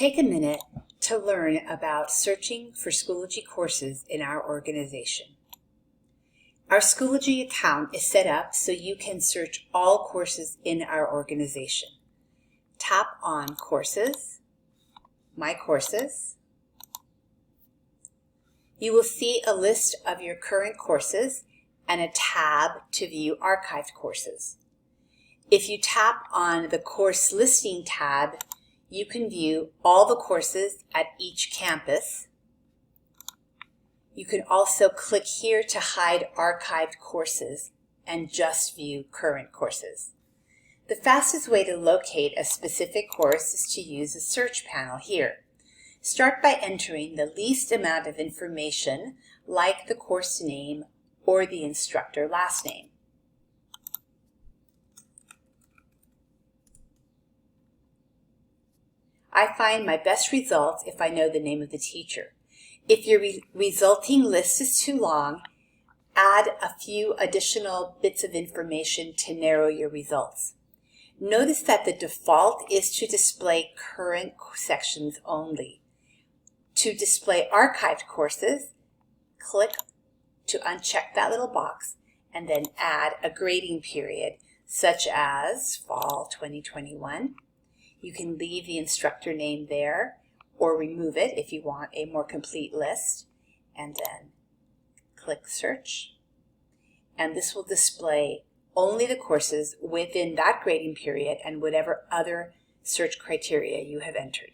take a minute to learn about searching for Schoology courses in our organization. Our Schoology account is set up so you can search all courses in our organization. Tap on Courses, My Courses. You will see a list of your current courses and a tab to view archived courses. If you tap on the Course Listing tab, you can view all the courses at each campus. You can also click here to hide archived courses and just view current courses. The fastest way to locate a specific course is to use the search panel here. Start by entering the least amount of information, like the course name or the instructor last name. I find my best results if I know the name of the teacher. If your resulting list is too long, add a few additional bits of information to narrow your results. Notice that the default is to display current sections only. To display archived courses, click to uncheck that little box and then add a grading period, such as Fall 2021. You can leave the instructor name there or remove it if you want a more complete list, and then click Search. And this will display only the courses within that grading period and whatever other search criteria you have entered.